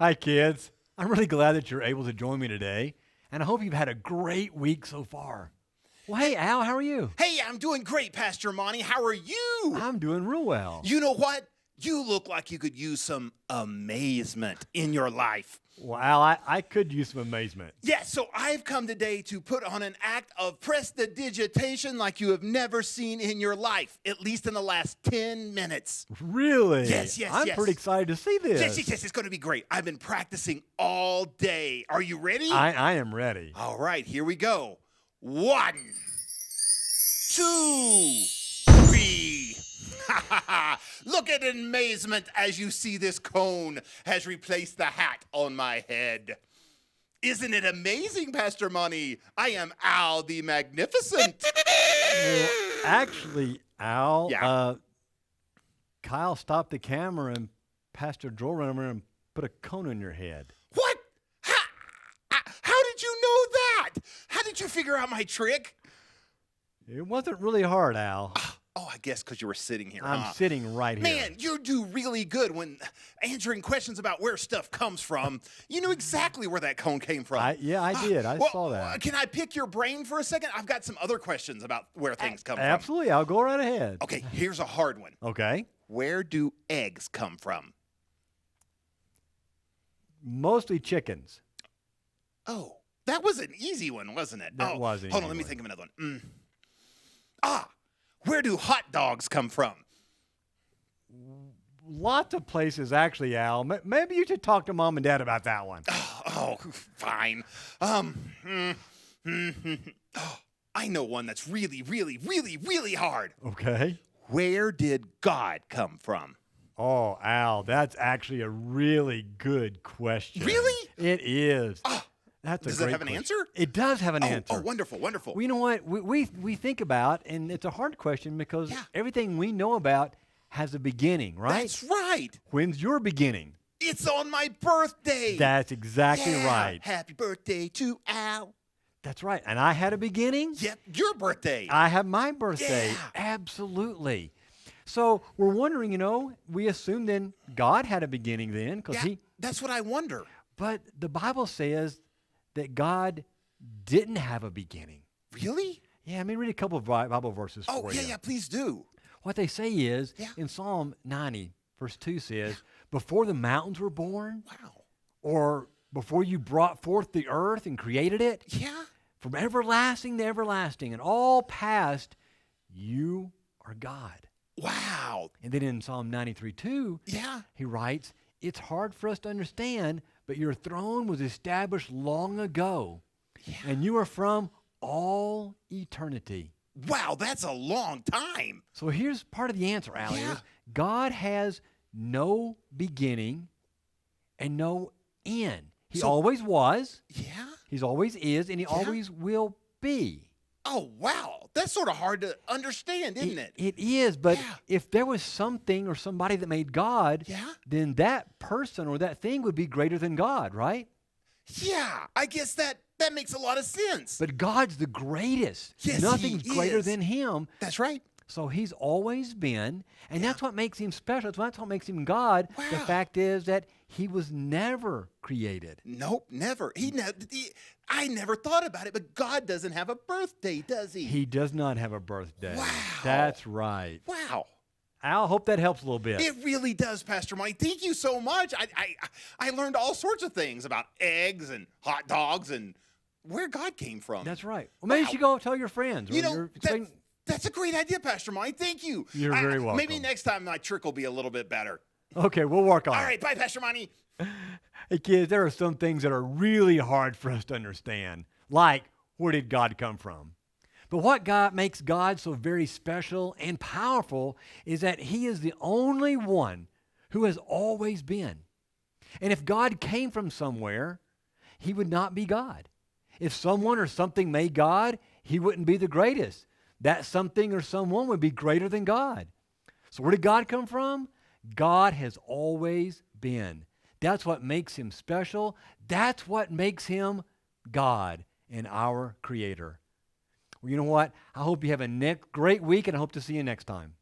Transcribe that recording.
Hi, kids. I'm really glad that you're able to join me today, and I hope you've had a great week so far. Well, hey, Al, how are you? Hey, I'm doing great, Pastor Monty. How are you? I'm doing real well. You know what? You look like you could use some amazement in your life. Well, Al, I could use some amazement. Yes, so I've come today to put on an act of prestidigitation like you have never seen in your life, at least in the last 10 minutes. Really? Yes. I'm pretty excited to see this. Yes, it's going to be great. I've been practicing all day. Are you ready? I am ready. All right, here we go. 1, 2, 3. Look at amazement as you see this cone has replaced the hat on my head. Isn't it amazing, Pastor Monty? I am Al the Magnificent. Well, actually, Al, Yeah. Kyle stopped the camera and Pastor Joel ran over and put a cone on your head. What? How did you know that? How did you figure out my trick? It wasn't really hard, Al. Oh, I guess because you were sitting here. I'm sitting right here. Man, you do really good when answering questions about where stuff comes from. You knew exactly where that cone came from. I did. I saw that. Can I pick your brain for a second? I've got some other questions about where things come from. Absolutely. I'll go right ahead. Okay, here's a hard one. Okay. Where do eggs come from? Mostly chickens. Oh, that was an easy one, wasn't it? That was an Hold easy on, let me one. think of another one. Where do hot dogs come from? Lots of places, actually, Al. Maybe you should talk to Mom and Dad about that one. Oh, fine. I know one that's really, really, really, really hard. Okay. Where did God come from? Oh, Al, that's actually a really good question. Really? It is. That's a Does great it have an question. answer? It does have an answer. Oh, wonderful, wonderful. Well, you know what? We think about, and it's a hard question because Yeah. everything we know about has a beginning, right? That's right. When's your beginning? It's on my birthday. That's exactly Yeah. right. Happy birthday to Al. That's right. And I had a beginning. Yep, your birthday. I have my birthday. Yeah. Absolutely. So we're wondering, we assume then God had a beginning then because Yeah, that's what I wonder. but the Bible says that God didn't have a beginning. Really? Yeah, let me read a couple of Bible verses Oh, for yeah, you. yeah, please do. What they say is, Yeah. in Psalm 90, verse 2 says, before the mountains were born, Wow. or before you brought forth the earth and created it, Yeah? from everlasting to everlasting and all past, you are God. Wow. And then in Psalm 93:2, Yeah. he writes, it's hard for us to understand, but your throne was established long ago, and you are from all eternity. Wow, that's a long time. So here's part of the answer, Al, Yeah. is God has no beginning and no end. He always was, Yeah? he's always is, and he always will be. Oh, wow. That's sort of hard to understand, isn't it? It is, but Yeah. if there was something or somebody that made God, Yeah? then that person or that thing would be greater than God, right? Yeah, I guess that makes a lot of sense. But God's the greatest. Yes, Nothing's he greater is. than him. That's right. So he's always been, and that's what makes him special. That's what makes him God. The Wow. fact is that he was never created. Nope, never. I never thought about it, but God doesn't have a birthday, does he? He does not have a birthday. Wow. That's right. Wow. Al, hope that helps a little bit. It really does, Pastor Mike. Thank you so much. I learned all sorts of things about eggs and hot dogs and where God came from. That's right. Well, maybe you should go tell your friends. You or know, your- explain- that's a great idea, Pastor Mike. Thank you. You're very welcome. Maybe next time my trick will be a little bit better. Okay, we'll work on All it. right, bye, Pastor Monty. Hey, kids, there are some things that are really hard for us to understand, like where did God come from? But what makes God so very special and powerful is that he is the only one who has always been. And if God came from somewhere, he would not be God. If someone or something made God, he wouldn't be the greatest. That something or someone would be greater than God. So where did God come from? God has always been. That's what makes him special. That's what makes him God and our Creator. Well, you know what? I hope you have a great week, and I hope to see you next time.